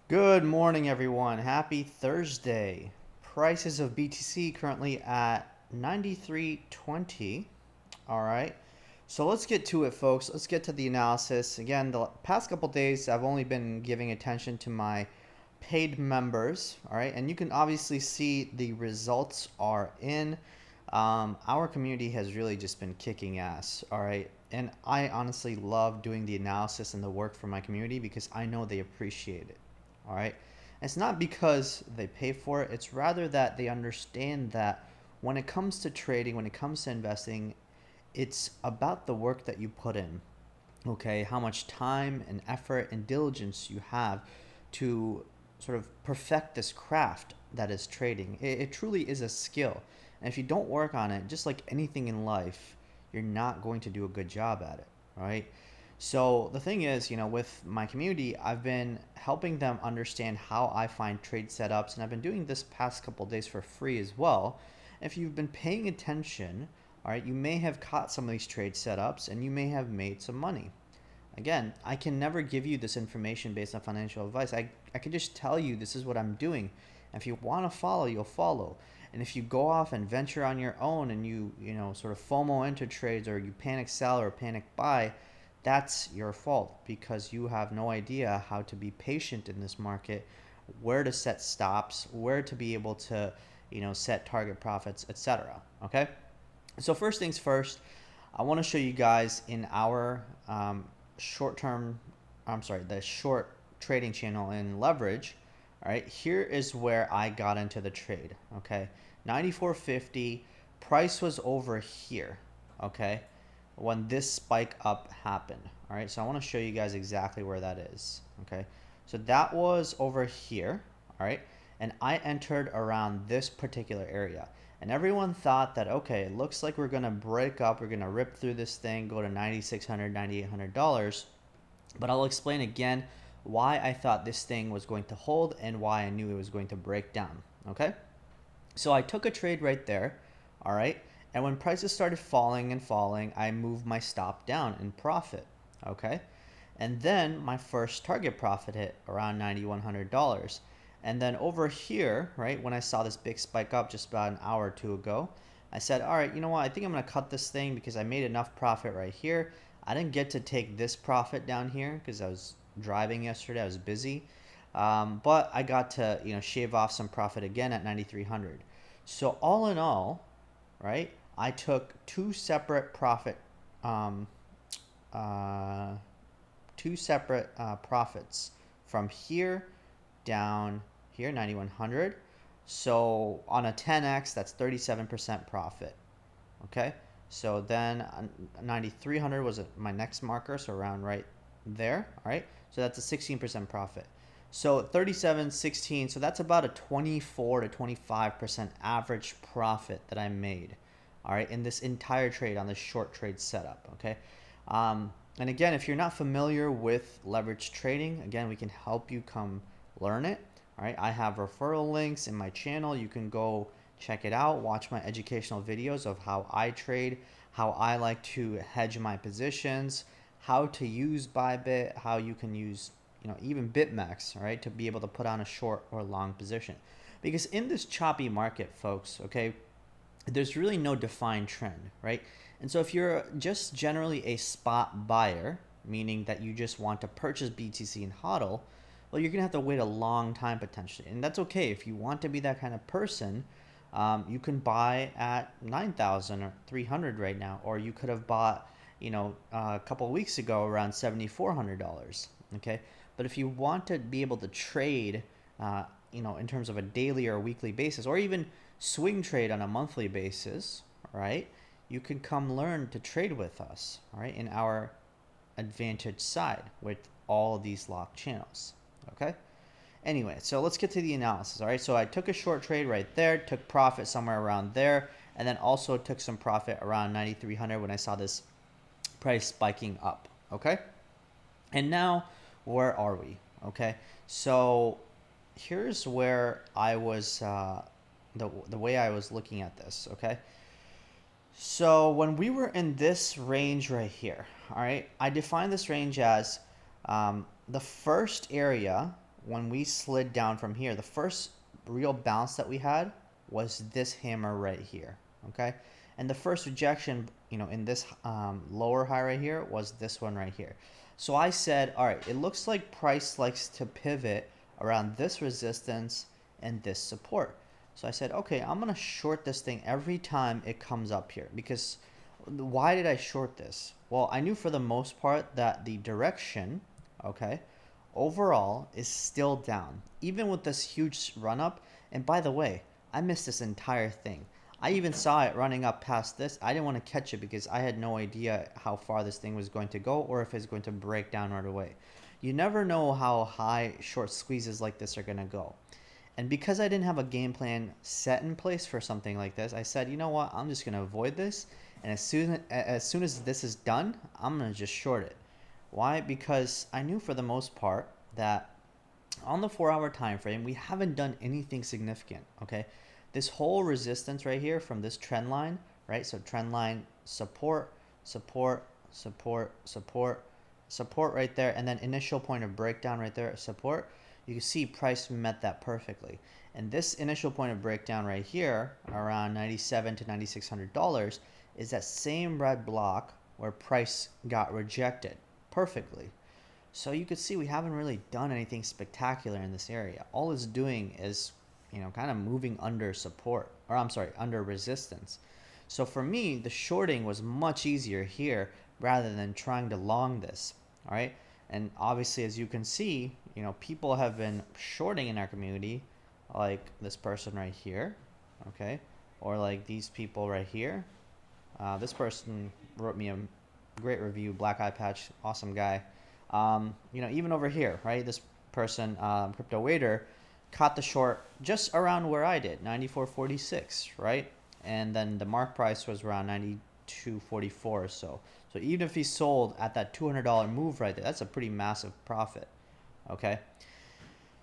Good morning, everyone. Happy Thursday. Prices of BTC currently at 93.20. All right. So let's get to it, folks. Let's get to the analysis. Again, the past couple days, I've only been giving attention to my paid members. All right. And you can obviously see the results are in. Our community has really just been kicking ass. All right. And I honestly love doing the analysis and the work for my community because I know they appreciate it. All right. It's not because they pay for it, it's rather that they understand that when it comes to trading, when it comes to investing, it's about the work that you put in. Okay, how much time and effort and diligence you have to sort of perfect this craft that is trading. It truly is a skill. And if you don't work on it, just like anything in life, you're not going to do a good job at it, right? So the thing is, with my community, I've been helping them understand how I find trade setups, and I've been doing this past couple days for free as well. If you've been paying attention, all right, you may have caught some of these trade setups and you may have made some money. Again, I can never give you this information based on financial advice. I can just tell you this is what I'm doing. And if you want to follow, you'll follow. And if you go off and venture on your own and you sort of FOMO enter trades or you panic sell or panic buy, that's your fault because you have no idea how to be patient in this market, where to set stops, where to be able to, set target profits, etc. Okay? So first things first, I want to show you guys in our short term, I'm sorry, the short trading channel in leverage. All right, here is where I got into the trade. Okay, 94.50, price was over here. Okay, when this spike up happened. All right, so I want to show you guys exactly where that is. Okay, so that was over here. All right, and I entered around this particular area. And everyone thought that, okay, it looks like we're going to break up, we're going to rip through this thing, go to $9,600, $9,800. But I'll explain again why I thought this thing was going to hold and why I knew it was going to break down. Okay? So I took a trade right there. All right? And when prices started falling and falling, I moved my stop down in profit. Okay? And then my first target profit hit around $9,100. And then over here, right, when I saw this big spike up just about an hour or two ago, I said, all right, you know what? I think I'm going to cut this thing because I made enough profit right here. I didn't get to take this profit down here because I was driving yesterday. I was busy. But I got to, shave off some profit again at 9,300. So all in all, right, I took um, uh, two separate profits from here down here, 9100. So on a 10x, that's 37% profit. Okay, so then 9300 was my next marker, so around right there. All right, so that's a 16% profit. So 37, 16, so that's about a 24 to 25% average profit that I made. All right, in this entire trade on this short trade setup. Okay, and again, if you're not familiar with leverage trading, again, we can help you come learn it. All right, I have referral links in my channel. You can go check it out, watch my educational videos of how I trade, how I like to hedge my positions, how to use Bybit, how you can use, even BitMEX, right, to be able to put on a short or long position. Because in this choppy market, folks, okay, there's really no defined trend, right? And so if you're just generally a spot buyer, meaning that you just want to purchase BTC and HODL, well, you're going to have to wait a long time potentially. And that's okay. If you want to be that kind of person, you can buy at 9,000 or 300 right now, or you could have bought, a couple of weeks ago around $7,400. Okay. But if you want to be able to trade, in terms of a daily or weekly basis, or even swing trade on a monthly basis, right? You can come learn to trade with us, all right, in our advantage side with all these locked channels, okay? Anyway, so let's get to the analysis, all right? So I took a short trade right there, took profit somewhere around there, and then also took some profit around 9,300 when I saw this price spiking up, okay? And now, where are we, okay? So here's where I was, the way I was looking at this, okay? So when we were in this range right here, all right, I defined this range as the first area when we slid down from here, the first real bounce that we had was this hammer right here, okay? And the first rejection, in this lower high right here was this one right here. So I said, all right, it looks like price likes to pivot around this resistance and this support. So I said, okay, I'm going to short this thing every time it comes up here. Because why did I short this? Well, I knew for the most part that the direction, okay, overall is still down, even with this huge run up. And by the way, I missed this entire thing. I even saw it running up past this. I didn't want to catch it because I had no idea how far this thing was going to go or if it's going to break down right away. You never know how high short squeezes like this are going to go. And because I didn't have a game plan set in place for something like this, I said, you know what, I'm just going to avoid this. And as soon as this is done, I'm going to just short it. Why? Because I knew for the most part that on the 4-hour time frame, we haven't done anything significant, okay? This whole resistance right here from this trend line, right? So trend line, support, support, support, support, support right there, and then initial point of breakdown right there, support. You can see price met that perfectly. And this initial point of breakdown right here, around $97 to $9,600, is that same red block where price got rejected perfectly. So you could see we haven't really done anything spectacular in this area. All it's doing is, kind of moving under support, or I'm sorry, under resistance. So for me, the shorting was much easier here rather than trying to long this, all right? And obviously, as you can see, people have been shorting in our community, like this person right here, okay? Or like these people right here. This person wrote me a great review, Black Eye Patch, awesome guy. Even over here, right? This person, Crypto Wader, caught the short just around where I did, 94.46, right? And then the mark price was around 92.44 or so. So even if he sold at that $200 move right there, that's a pretty massive profit, okay?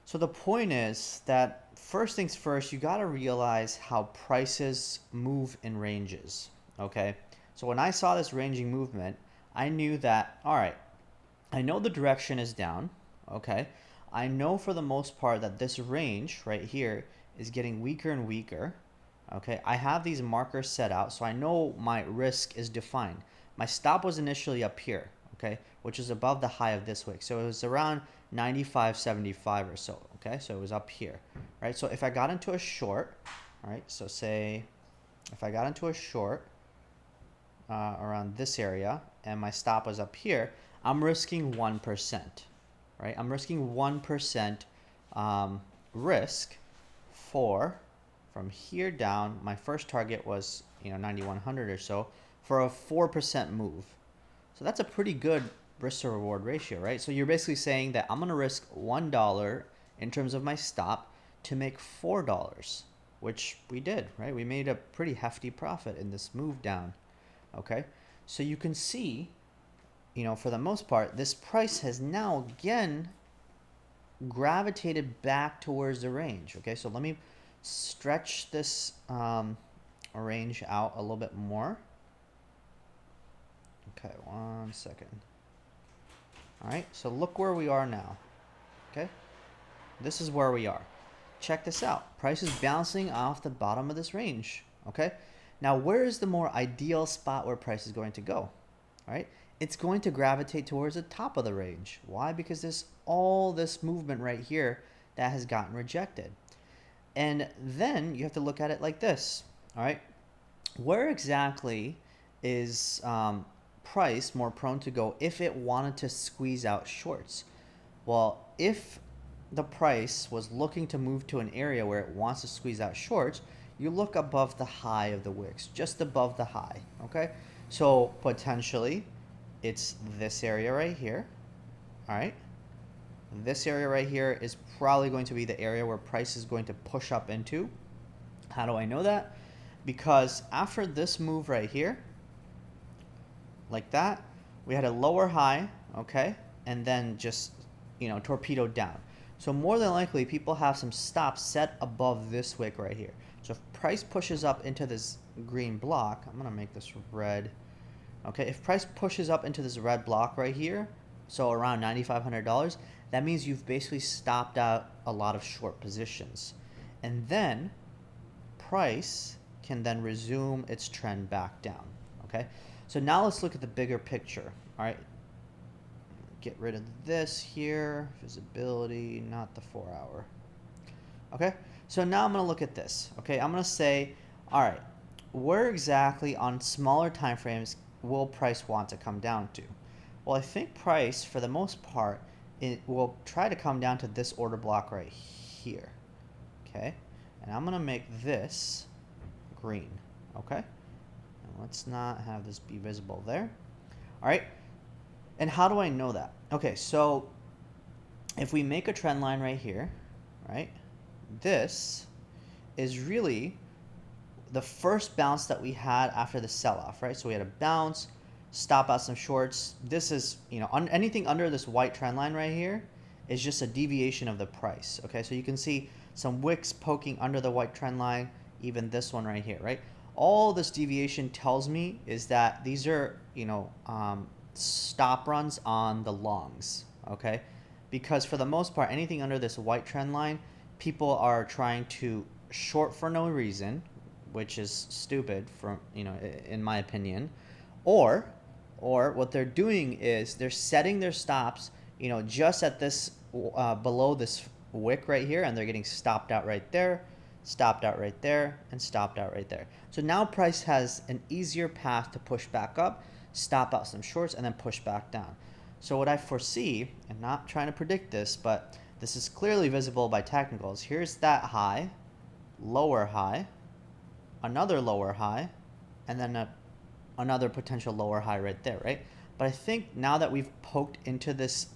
So the point is that first things first, you got to realize how prices move in ranges, okay? So when I saw this ranging movement, I knew that, all right, I know the direction is down, okay? I know for the most part that this range right here is getting weaker and weaker, okay? I have these markers set out, so I know my risk is defined. My stop was initially up here, okay, which is above the high of this wick. So it was around 95.75 or so, okay? So it was up here, right? So if I got into a short, right? So say if I got into a short around this area and my stop was up here, I'm risking 1%, right? I'm risking 1% risk from here down. My first target was 9100 or so for a 4% move. So that's a pretty good risk to reward ratio, right? So you're basically saying that I'm going to risk $1 in terms of my stop to make $4, which we did, right? We made a pretty hefty profit in this move down, okay? So you can see, for the most part, this price has now again gravitated back towards the range, okay? So let me stretch this range out a little bit more. Okay, 1 second. All right, so look where we are now, okay? This is where we are. Check this out. Price is bouncing off the bottom of this range, okay? Now, where is the more ideal spot where price is going to go, all right? It's going to gravitate towards the top of the range. Why? Because there's all this movement right here that has gotten rejected. And then you have to look at it like this, all right? Where exactly is price more prone to go if it wanted to squeeze out shorts? Well, if the price was looking to move to an area where it wants to squeeze out shorts, you look above the high of the wicks, just above the high, okay? So potentially it's this area right here, all right? This area right here is probably going to be the area where price is going to push up into. How do I know that? Because after this move right here, like that, we had a lower high, okay? And then just, torpedoed down. So more than likely, people have some stops set above this wick right here. So if price pushes up into this green block, I'm going to make this red. Okay, if price pushes up into this red block right here, so around $9,500, that means you've basically stopped out a lot of short positions. And then price can then resume its trend back down. Okay, so now let's look at the bigger picture. All right, get rid of this here, visibility, not the 4 hour. Okay, so now I'm going to look at this. Okay, I'm going to say, all right, where exactly on smaller time frames will price want to come down to? Well, I think price, for the most part, it will try to come down to this order block right here. Okay, and I'm going to make this green. Okay, and let's not have this be visible there. All right, and how do I know that? Okay, so if we make a trend line right here, right, this is really the first bounce that we had after the sell-off, right? So we had a bounce, stop out some shorts. This is, anything under this white trend line right here is just a deviation of the price, okay? So you can see some wicks poking under the white trend line, even this one right here, right? All this deviation tells me is that these are, stop runs on the longs, okay? Because for the most part, anything under this white trend line, people are trying to short for no reason, which is stupid from, in my opinion, or what they're doing is they're setting their stops, just at this below this wick right here, and they're getting stopped out right there, stopped out right there, and stopped out right there. So now price has an easier path to push back up, stop out some shorts, and then push back down. So what I foresee, and not trying to predict this, but this is clearly visible by technicals. Here's that high, lower high, another lower high, and then another potential lower high right there, right? But I think now that we've poked into this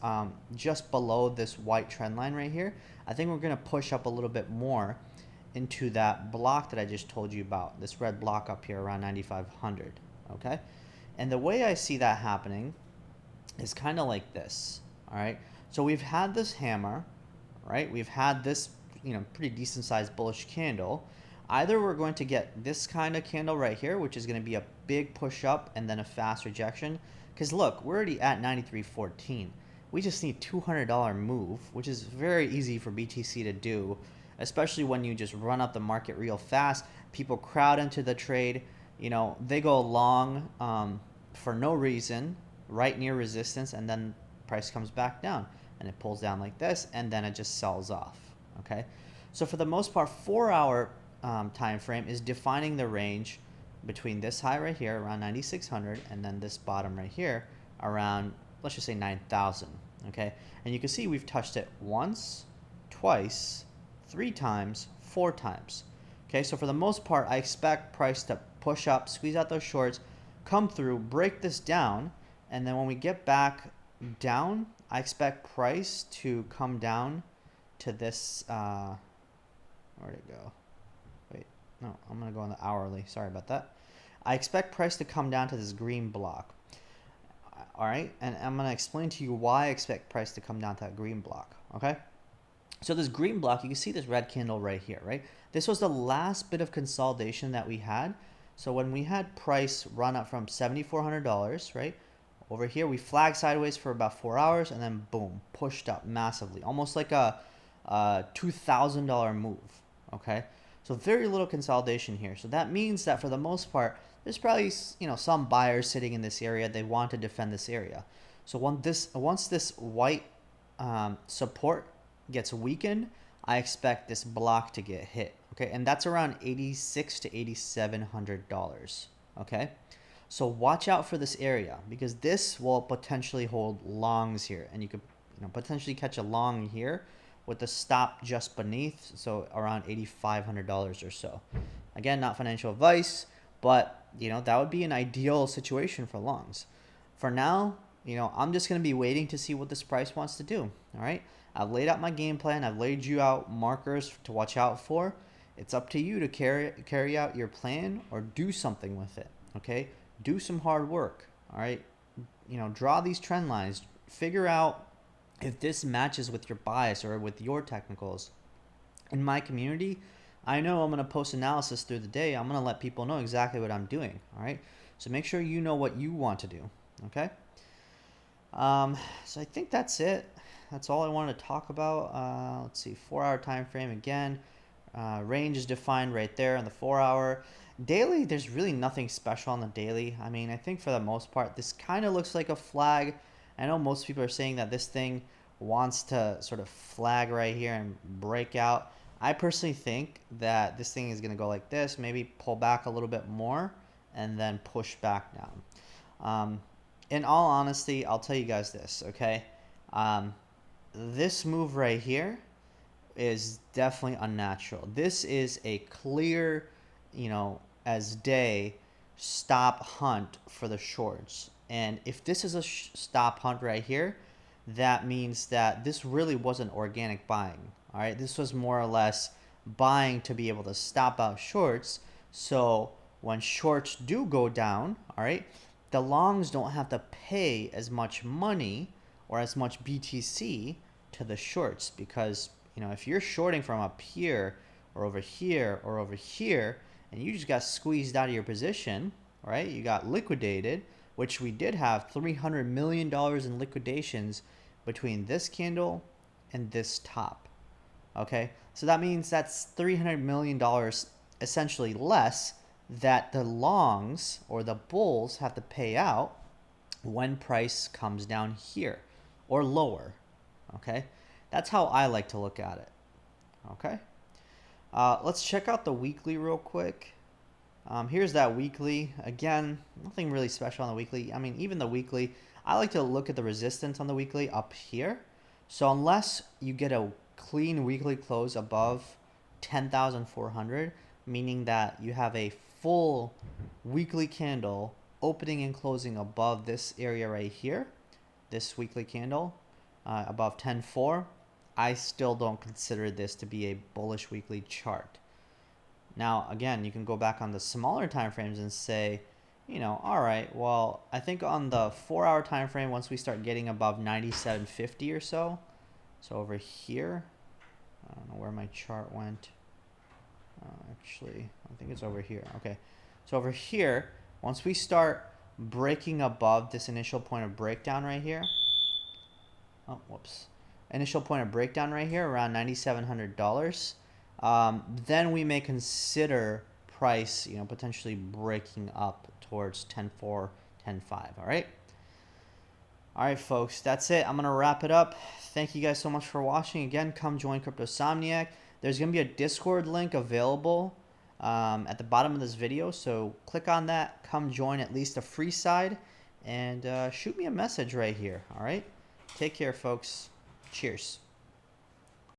just below this white trend line right here, I think we're going to push up a little bit more into that block that I just told you about, this red block up here around 9,500, okay? And the way I see that happening is kind of like this, all right? So we've had this hammer, right? We've had this, pretty decent sized bullish candle. Either we're going to get this kind of candle right here, which is going to be a big push up and then a fast rejection. Because look, we're already at 93.14. We just need $200 move, which is very easy for BTC to do, especially when you just run up the market real fast. People crowd into the trade. They go long for no reason, right near resistance, and then price comes back down. And it pulls down like this, and then it just sells off. Okay? So for the most part, 4 hour time frame is defining the range between this high right here around 9,600 and then this bottom right here around, let's just say 9,000. Okay, and you can see we've touched it once, twice, 3 times, 4 times. Okay, so for the most part, I expect price to push up, squeeze out those shorts, come through, break this down, and then when we get back down, I expect price to come down to this. Where'd it go? No, I'm going to go on the hourly. Sorry about that. I expect price to come down to this green block. All right, and I'm going to explain to you why I expect price to come down to that green block, okay? So this green block, you can see this red candle right here, right? This was the last bit of consolidation that we had. So when we had price run up from $7,400, right? Over here, we flagged sideways for about 4 hours and then boom, pushed up massively, almost like a $2,000 move, okay? So very little consolidation here. So that means that for the most part, there's probably some buyers sitting in this area. They want to defend this area. So once this white support gets weakened, I expect this block to get hit. Okay, and that's around $8,600 to $8,700. Okay, so watch out for this area because this will potentially hold longs here, and you could potentially catch a long here with the stop just beneath, so around $8,500 or so. Again, not financial advice, but that would be an ideal situation for longs. For now, I'm just going to be waiting to see what this price wants to do. All right, I've laid out my game plan. I've laid you out markers to watch out for. It's up to you to carry out your plan or do something with it. Okay, do some hard work. All right, draw these trend lines. Figure out if this matches with your bias or with your technicals. In my community, I know I'm going to post analysis through the day. I'm going to let people know exactly what I'm doing. All right. So make sure you know what you want to do. Okay. So I think that's it. That's all I wanted to talk about. Let's see, 4-hour time frame again. Range is defined right there on the 4-hour. Daily, there's really nothing special on the daily. I mean, I think for the most part, this kind of looks like a flag. I know most people are saying that this thing wants to sort of flag right here and break out. I personally think that this thing is going to go like this, maybe pull back a little bit more, and then push back down. In all honesty, I'll tell you guys this, okay? Um, this move right here is definitely unnatural. This is a clear, as day stop hunt for the shorts. And if this is a stop hunt right here, that means that this really wasn't organic buying. All right, this was more or less buying to be able to stop out shorts. So when shorts do go down, all right, the longs don't have to pay as much money or as much BTC to the shorts, because if you're shorting from up here or over here or over here and you just got squeezed out of your position, right? You got liquidated, which we did have $300 million in liquidations between this candle and this top. Okay, so that means that's $300 million essentially less that the longs or the bulls have to pay out when price comes down here or lower. Okay, that's how I like to look at it. Okay, let's check out the weekly real quick. Here's that weekly. Again, nothing really special on the weekly. I mean, even the weekly, I like to look at the resistance on the weekly up here. So unless you get a clean weekly close above 10,400, meaning that you have a full weekly candle opening and closing above this area right here, this weekly candle above 10.4, I still don't consider this to be a bullish weekly chart. Now, again, you can go back on the smaller time frames and say, all right, well, I think on the 4-hour time frame, once we start getting above 97.50 or so, so over here, I don't know where my chart went. Actually, I think it's over here. Okay, so over here, once we start breaking above this initial point of breakdown right here, oh, whoops, initial point of breakdown right here around $9,700, then we may consider price, potentially breaking up towards 10.4, 10.5. All right, folks, that's it. I'm going to wrap it up. Thank you guys so much for watching. Again, come join Cryptosomniac. There's going to be a Discord link available at the bottom of this video, so click on that. Come join at least the free side, and shoot me a message right here. All right, take care, folks. Cheers.